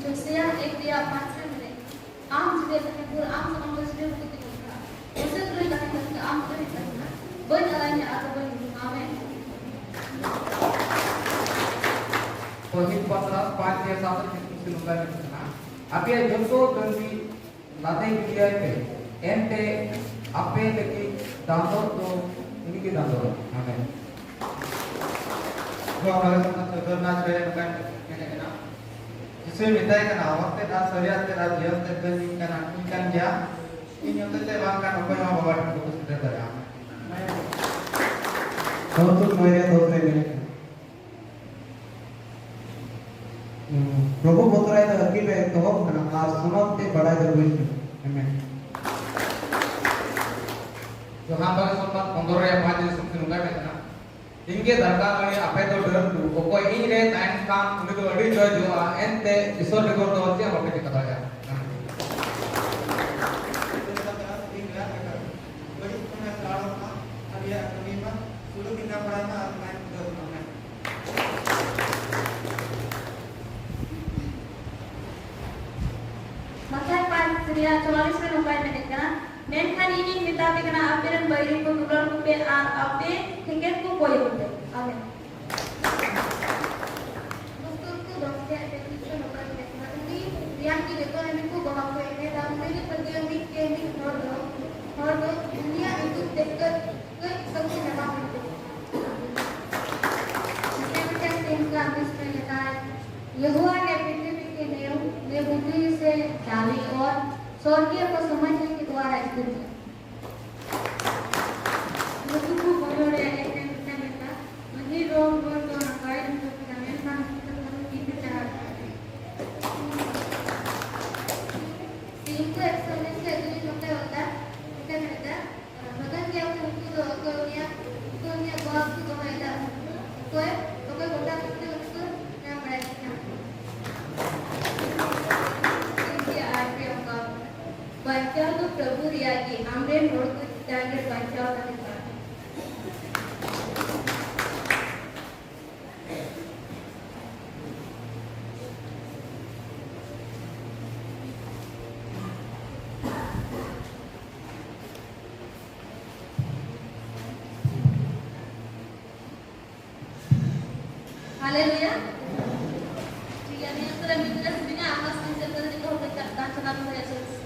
Josiah एक dia pasal mereka. Am juga tak pun am sama Josiah itu tidak. Josiah tu tak kita am tu tidak. Banyak atau banyak amen. Pahit pasal 5 years after Christmas lugar na. Api joso tangi latai dia pe. Ente ape lagi dandor to ini ke dandor. Amen. जो हमारे साथ करना चाहिए kan जिसे मिताई kan awak te dah seriat te dah dia te kan dia ini untuk te bang kan apa yang bawa itu sudah ada तो मेरे दोस्त मिले प्रभु बोतराय द अकील है तो हम ना आज सुनते बड़ा है तो आमेन जो हम बारे सोमवार 15 या 5 दिन सुनते होंगे ना इनके दरकार में आपे तो डर को कोई इन रे टाइम काम उन्हें तो अड़ी जो जो एंते ईश्वर के कोर तो होती है आपे दिखता है Makai pan seria 44 में नंबर में देखना मेंखान ini minta देखना आपन बैरी को दुलर को पे आपे थिंकेट को कोई होते आमेन दोस्तों को दोस्ते एप्लीकेशन नंबर में देखना ini yang की देखो हमें को बाहर को ini dalam ini प्रतियोगी के भी और दुनिया itu देखकर कोई सबसे नया मिलते kita tinggal di sana यहोवा ने पृथ्वी के नियम में बुद्धि से डाली और स्वर्गीय को समझने के द्वारा स्थित है लोगों को बोले एक दिन में वही रोग तो नकाई जो हमें काम की विचार इनको एक्सरसाइज से अगली होता है क्या कहता है मगर क्या उनको दुनिया बहुत की गवाएगा कोई गोटा करते उसको नाम बढ़ाएगा बच्चा तो प्रभु रिया की हमरे नोट को टारगेट बच्चा होता है हालेलुया ठीक है मैं तो मित्र से बिना आवाज नहीं चलता देखो होता है